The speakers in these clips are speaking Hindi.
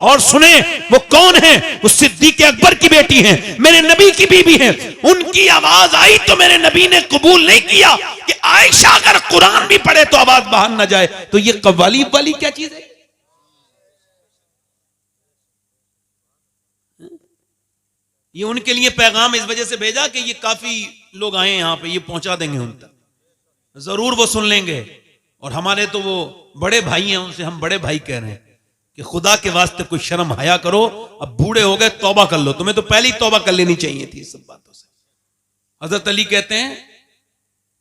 और सुने वो कौन है, वो सिद्दीक अकबर की बेटी है, मेरे नबी की बीबी है। उनकी आवाज आई तो मेरे नबी ने कबूल नहीं किया कि आयशा अगर कुरान भी पढ़े तो आवाज बाहर ना जाए। तो ये कव्वाली वाली क्या चीज है? ये उनके लिए पैगाम इस वजह से भेजा कि ये काफी लोग आए यहां पे, ये पहुंचा देंगे उन तक, जरूर वो सुन लेंगे। और हमारे तो वो बड़े भाई हैं, उनसे हम बड़े भाई कह रहे हैं कि खुदा के वास्ते कोई शर्म हया करो। अब बूढ़े हो गए, तौबा कर लो। तुम्हें तो पहले ही तौबा कर लेनी चाहिए थी इस सब बातों से। हजरत अली कहते हैं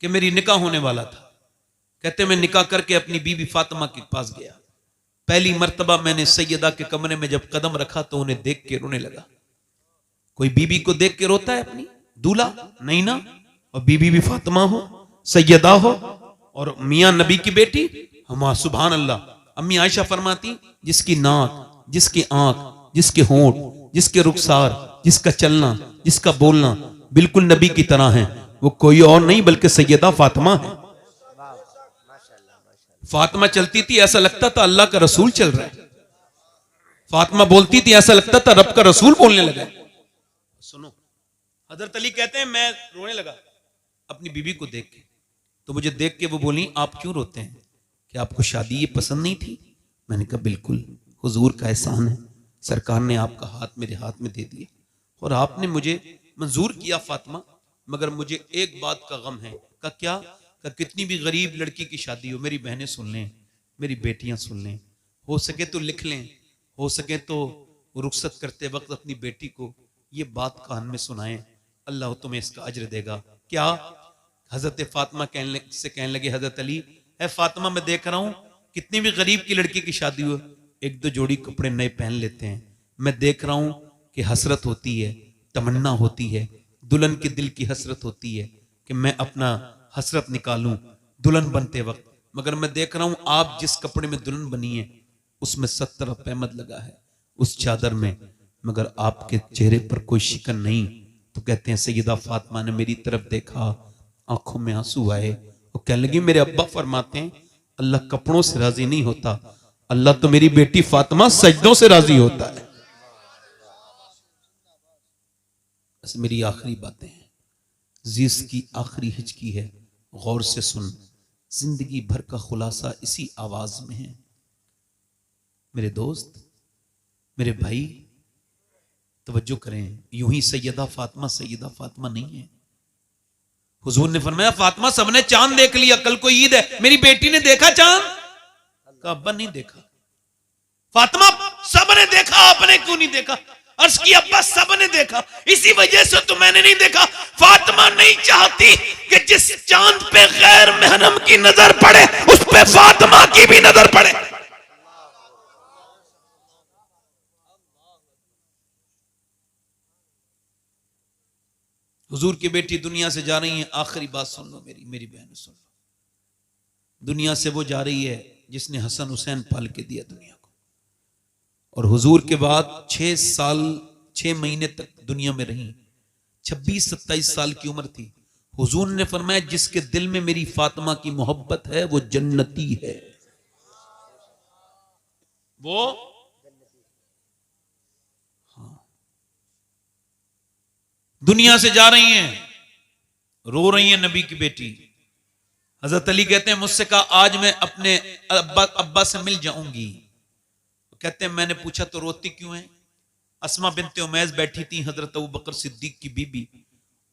कि मेरी निकाह होने वाला था। कहते मैं निकाह करके अपनी बीबी फातिमा के पास गया। पहली मर्तबा मैंने सैयदा के कमरे में जब कदम रखा तो उन्हें देख के रोने लगा। कोई बीबी को देख के रोता है अपनी? दूल्हा नहीं ना। और बीबी भी फातिमा हो, सैयदा हो, और मियां नबी की बेटी। हम सुभान अल्लाह। अम्मी आयशा फरमाती जिसकी नाक, जिसकी आंख, जिसके होंठ, जिसके रुखसार, जिसका चलना, जिसका बोलना बिल्कुल नबी की तरह है, वो कोई और नहीं बल्कि सैयदा फातिमा है। फातिमा चलती थी ऐसा लगता था अल्लाह का रसूल चल रहा है। फातिमा बोलती थी ऐसा लगता था रब का रसूल बोलने लगा। सुनो, हजरत अली कहते हैं मैं रोने लगा अपनी बीबी को देख के। तो मुझे देख के वो बोली आप क्यों रोते हैं, कि आपको शादी ये पसंद नहीं थी? मैंने कहा बिल्कुल, हुजूर का एहसान है, सरकार ने आपका हाथ मेरे हाथ में दे दिया और आपने मुझे मंजूर किया फातिमा, मगर मुझे एक बात का गम है। का क्या? का कितनी भी गरीब लड़की की शादी हो, मेरी बहनें सुन लें, मेरी बेटियां सुन लें, हो सके तो लिख लें, हो सके तो रुखसत करते वक्त अपनी बेटी को ये बात कान में सुनाएं, अल्लाह तुम्हें इसका अज्र देगा। क्या? हजरत फातिमा कहने लगे हजरत अली, है फातिमा मैं देख रहा हूं कितनी भी गरीब की लड़की की शादी हो एक दो जोड़ी कपड़े नए पहन लेते हैं। मैं देख रहा हूं कि हसरत होती है, तमन्ना होती है, दुल्हन के दिल की हसरत होती है कि मैं अपना हसरत निकालूं दुल्हन बनते वक्त, मगर मैं देख रहा हूं आप जिस कपड़े में दुल्हन बनी है उसमें 70 पैमद लगा है उस चादर में, मगर आपके चेहरे पर कोई शिकन नहीं। तो कहते हैं सैयदा फातिमा ने मेरी तरफ देखा, आंखों में आंसू आए, वो कहने लगी मेरे अब्बा फरमाते हैं अल्लाह कपड़ों से राजी नहीं होता, अल्लाह तो मेरी बेटी फातिमा सजदों से राजी होता है। बस मेरी आखिरी बातें हैं, जीस की आखिरी हिचकी है, गौर से सुन, जिंदगी भर का खुलासा इसी आवाज में है। मेरे दोस्त, मेरे भाई, तवज्जो करें, यूं ही सैयदा फातिमा नहीं है। हुजूर ने फरमाया फातिमा सबने चांद देख लिया, कल को ईद है, मेरी बेटी ने देखा चांद? का अब्बा नहीं देखा। फातिमा सबने देखा, आपने क्यों नहीं देखा? अर्ज की अब्बा सबने देखा, इसी वजह से तो मैंने नहीं देखा। फातिमा नहीं चाहती कि जिस चांद पे गैर महरम की नजर पड़े उस पे फातिमा की भी नजर पड़े। हुजूर की बेटी दुनिया से जा रही है, आखिरी बात सुन लो मेरी बहन सुन लो। दुनिया से वो जा रही है जिसने हसन हुसैन पाल के दिया दुनिया को, और हुजूर के बाद 6 साल 6 महीने तक दुनिया में रही, 26-27 साल की उम्र थी। हुजूर ने फरमाया जिसके दिल में मेरी फातिमा की मोहब्बत है वो जन्नती है, वो दुनिया से जा रही हैं, रो रही हैं नबी की बेटी। हजरत अली कहते हैं मुझसे कहा आज मैं अपने अब्बा से मिल जाऊंगी। कहते हैं मैंने पूछा तो रोती क्यों है? अस्मा बिनते उमैस बैठी थी, हजरत अबू बकर सिद्दीक की बीबी।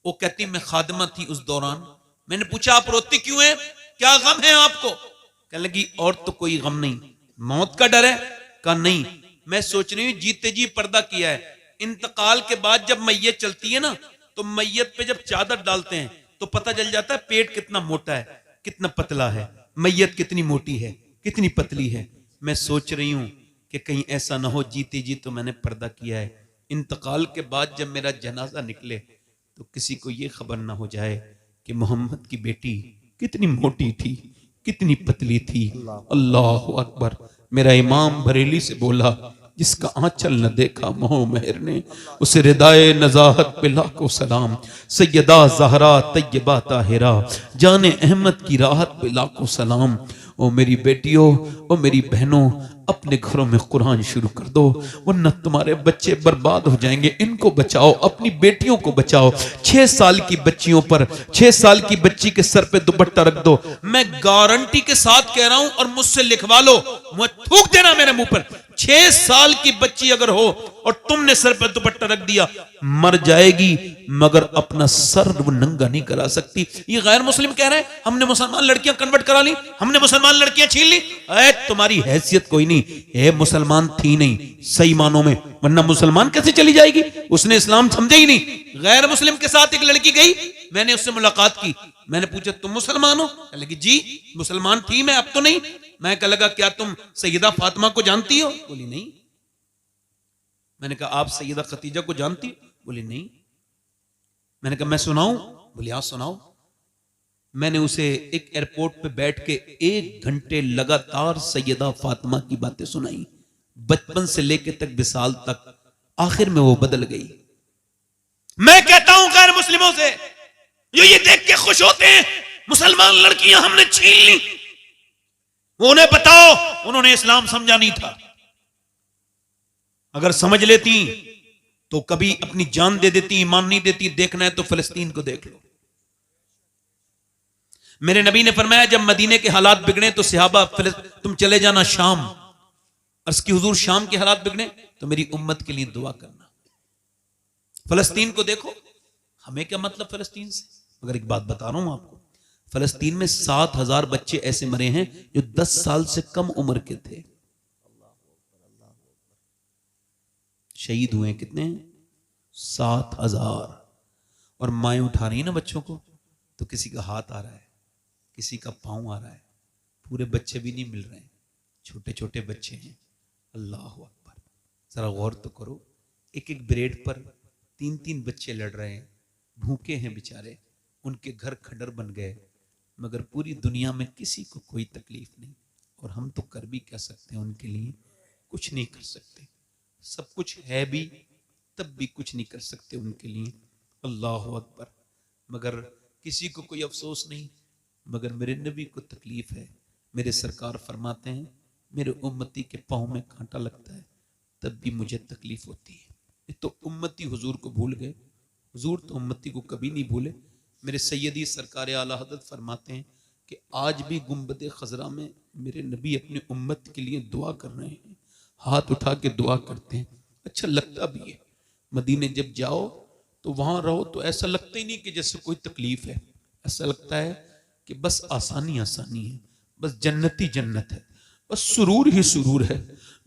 वो कहती मैं खादिमा थी उस दौरान। मैंने पूछा आप रोती क्यों है, क्या गम है आपको? कहने लगी और तो कोई गम नहीं, मौत का डर है? कहा नहीं, मैं सोच रही हूं जीते जी पर्दा किया है, इंतकाल के बाद जब मैयत चलती है ना तो मैयत पे जब चादर डालते हैं तो पता चल जाता है पेट कितना मोटा है, कितना पतला है, मैयत कितनी मोटी है, कितनी पतली है। मैं सोच रही हूं कि कहीं ऐसा ना हो जीते जी तो मैंने पर्दा किया है, इंतकाल के बाद जब मेरा जनाजा निकले तो किसी को यह खबर ना हो जाए कि मोहम्मद की बेटी कितनी मोटी थी, कितनी पतली थी। अल्लाह अकबर। मेरा इमाम बरेली से बोला जिसका आंचल न देखा मोह मेहर ने, उसे रिदाए नजाहत पे लाखों सलाम। सैयदा ज़हरा तैयबा ताहिरा जाने अहमद की राहत पे लाखों सलाम। ओ मेरी बेटियों, ओ मेरी बहनों, अपने घरों में कुरान शुरू कर दो, वरना तुम्हारे बच्चे बर्बाद हो जाएंगे। इनको बचाओ, अपनी बेटियों को बचाओ। 6 साल की बच्चियों पर, 6 साल की बच्ची के सर पे दुपट्टा रख दो। मैं गारंटी के साथ कह रहा हूं, और मुझसे लिखवा लो, मुझे थूक देना मेरे मुंह पर। 6 साल की बच्ची अगर हो और तुमने सर पर दुपट्टा रख दिया, मर जाएगी, मगर अपना सर वो नंगा नहीं करा सकती। ये गैर मुस्लिम कह रहे हैं हमने मुसलमान लड़कियां कन्वर्ट करा ली, हमने मुसलमान लड़कियां छीन ली। अरे तुम्हारी हैसियत कोई नहीं है, मुसलमान थी नहीं सही मानों में, वरना मुसलमान कैसे चली जाएगी? उसने इस्लाम समझा ही नहीं। गैर मुस्लिम के साथ एक लड़की गई, मैंने उससे मुलाकात की, मैंने पूछा तुम मुसलमान हो? कह लगी जी मुसलमान थी मैं, अब तो नहीं। मैं कह लगा क्या तुम सैयदा फातिमा को जानती हो? बोली नहीं। मैंने कहा आप सैयदा खतीजा को जानती हो? बोली नहीं। मैंने कहा मैं सुनाऊं? बोली हाँ सुनाओ। मैंने उसे एक एयरपोर्ट पे बैठ के 1 घंटे लगातार सैयदा फातिमा की बातें सुनाई, बचपन से लेके तक विसाल तक। आखिर में वो बदल गई। मैं कहता हूं गैर मुस्लिमों से जो ये देख के खुश होते हैं मुसलमान लड़कियां हमने छीन ली, उन्हें बताओ उन्होंने इस्लाम समझा नहीं था। अगर समझ लेती तो कभी अपनी जान दे देती, ईमान नहीं देती। देखना है तो फिलिस्तीन को देख लो। मेरे नबी ने फरमाया जब मदीने के हालात बिगड़े तो सहाबा तुम चले जाना शाम। अर्ज की हुजूर शाम के हालात बिगड़े तो मेरी उम्मत के लिए दुआ करना। फिलिस्तीन को देखो, हमें क्या मतलब फिलिस्तीन से? मगर एक बात बता रहा हूं आपको, फिलिस्तीन में 7,000 बच्चे ऐसे मरे हैं जो 10 साल से कम उम्र के थे। शहीद हुए कितने? 7,000। और माएं उठा रही है ना बच्चों को, तो किसी का हाथ आ रहा है, किसी का पांव आ रहा है, पूरे बच्चे भी नहीं मिल रहे हैं, छोटे छोटे बच्चे हैं। अल्लाह अकबर। जरा गौर तो करो, एक एक ब्रेड पर 3-3 बच्चे लड़ रहे हैं, भूखे हैं बेचारे, उनके घर खंडर बन गए, मगर पूरी दुनिया में किसी को कोई तकलीफ नहीं। और हम तो कर भी क्या सकते हैं उनके लिए? कुछ नहीं कर सकते। सब कुछ है भी तब भी कुछ नहीं कर सकते उनके लिए। अल्लाह अकबर। मगर किसी को कोई अफसोस नहीं, मगर मेरे नबी को तकलीफ है। मेरे सरकार फरमाते हैं मेरे उम्मती के पाँव में कांटा लगता है तब भी मुझे तकलीफ होती है। ये तो उम्मती हुजूर को भूल गए, हुजूर तो उम्मती को कभी नहीं भूले। मेरे सैयदी सरकार आला हज़रत फरमाते हैं कि आज भी गुंबद खजरा में मेरे नबी अपने उम्मत के लिए दुआ कर रहे हैं, हाथ उठा के दुआ करते हैं। अच्छा लगता भी है। मदीने जब जाओ तो वहां रहो तो ऐसा लगता ही नहीं कि जैसे कोई तकलीफ है, ऐसा लगता है कि बस आसानी आसानी है, बस जन्नती जन्नत है, बस सुरूर ही सुरूर है,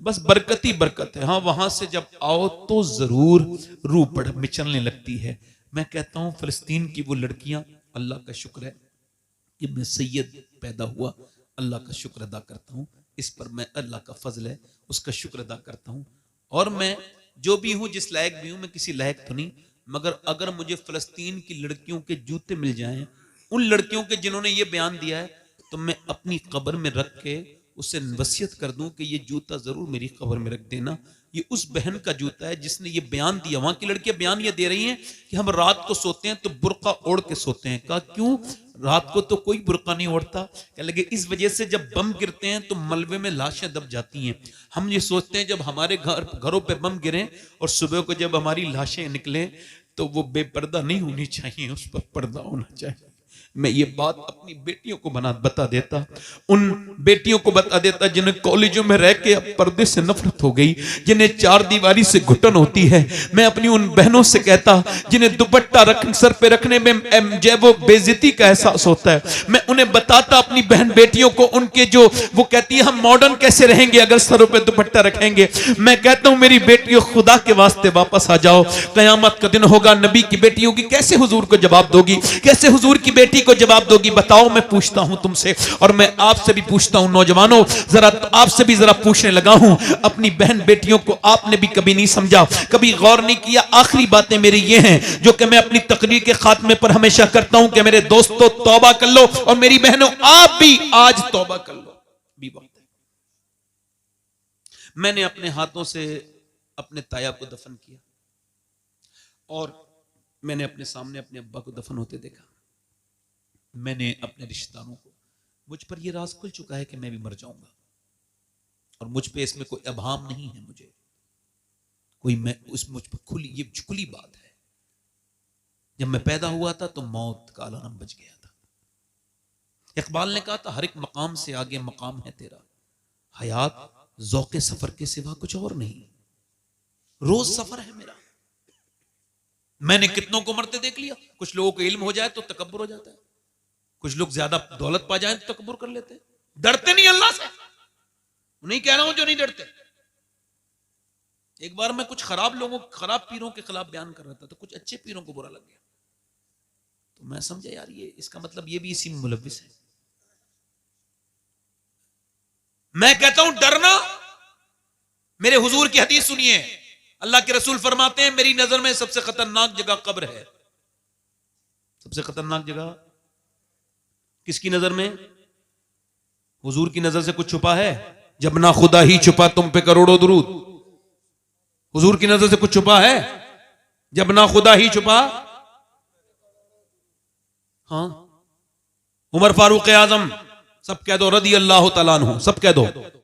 बस बरकत ही बरकत है। हाँ वहां से जब आओ तो जरूर रूह बढ़ मिचलने लगती है। मैं कहता हूं फिलिस्तीन की वो लड़कियां, अल्लाह का शुक्र है कि मैं सैयद पैदा हुआ, अल्लाह का शुक्र अदा करता हूं। इस पर मैं, अल्लाह का फजल है, उसका शुक्र अदा करता हूं। और मैं जो भी हूं, जिस लायक भी हूं, मैं किसी लायक तो नहीं, मगर अगर मुझे फिलिस्तीन की लड़कियों के जूते मिल जाएं, उन लड़कियों के जिन्होंने ये बयान दिया है, तो मैं अपनी कब्र में रख के उससे वसीयत कर दूं कि ये जूता जरूर मेरी कब्र में रख देना। ये उस बहन का जूता है जिसने ये बयान दिया। वहां की लड़कियां बयान ये दे रही हैं कि हम रात को सोते हैं तो बुर्का ओढ़ के सोते हैं। कहा क्यों? रात को तो कोई बुर्का नहीं ओढ़ता। कह लगे इस वजह से जब बम गिरते हैं तो मलबे में लाशें दब जाती हैं। हम ये सोचते हैं जब हमारे घरों पे बम गिरे और सुबह को जब हमारी लाशें निकलें तो वो बेपर्दा नहीं होनी चाहिए, उस पर पर्दा होना चाहिए। मैं ये बात अपनी बेटियों को बता देता, उन बेटियों को बता देता जिन्हें कॉलेजों में रह के अब पर्दे से नफरत हो गई, जिन्हें 4 दीवारी से घुटन होती है। मैं अपनी उन बहनों से कहता जिन्हें दुपट्टा सर पे रखने में जो वो बेइज्जती का एहसास होता है, मैं उन्हें बताता अपनी बहन बेटियों को, उनके जो वो कहती है हम मॉडर्न कैसे रहेंगे अगर सरों पे दुपट्टा रखेंगे। मैं कहता हूं मेरी बेटियों खुदा के वास्ते वापस आ जाओ, कयामत का दिन होगा, नबी की बेटियों की कैसे हुजूर को जवाब दोगी, कैसे हुजूर की बेटी को जवाब दोगी? बताओ। मैं पूछता हूं तुमसे और मैं आपसे भी पूछता हूं नौजवानों, जरा आपसे भी जरा पूछने लगा हूं, अपनी बहन बेटियों को आपने भी कभी नहीं समझा, कभी गौर नहीं किया? आखिरी बातें मेरी ये हैं जो कि मैं अपनी तकरीर के खात्मे पर हमेशा करता हूं कि मेरे दोस्तों तौबा कर लो, और मेरी बहनों आप भी आज तौबा कर लो, भी वक्त है। मैंने अपने हाथों से अपने ताया को दफन किया और मैंने अपने सामने अपने अब्बा को दफन होते देखा। मैंने अपने रिश्तेदारों को, मुझ पर यह राज खुल चुका है कि मैं भी मर जाऊंगा। और मुझ पे इसमें कोई अभाम नहीं है, मुझे कोई, मैं उस मुझ पर खुली, ये खुली बात है। जब मैं पैदा हुआ था तो मौत का अलार्म बज गया था। इकबाल ने कहा था हर एक मकाम से आगे मकाम है तेरा, हयात ज़ौक़े सफर के सिवा कुछ और नहीं। रोज सफर है मेरा। मैंने कितनों को मरते देख लिया। कुछ लोगों को इल्म हो जाए तो तकब्बुर हो जाता है, कुछ लोग ज्यादा दौलत पा जाए तो तकब्बुर कर लेते हैं। डरते नहीं अल्लाह से। नहीं कह रहा हूं जो नहीं डरते। एक बार मैं कुछ खराब लोगों, खराब पीरों के खिलाफ बयान कर रहा था तो कुछ अच्छे पीरों को बुरा लग गया। तो मैं समझा यार ये इसका मतलब ये भी इसी में मुलव्विस है। मैं कहता हूं डरना, मेरे हुजूर की हदीस सुनिए, अल्लाह के रसूल फरमाते हैं मेरी नजर में सबसे खतरनाक जगह कब्र है। सबसे खतरनाक जगह किसकी नजर में? हुजूर की नजर से कुछ छुपा है? जब ना खुदा ही छुपा तुम पे करोड़ों दुरूद। हुजूर की नजर से कुछ छुपा है? जब ना खुदा ही छुपा। हाँ, उमर फारूक आजम सब कह दो, रदी अल्लाह तआला अन्हु सब कह दो।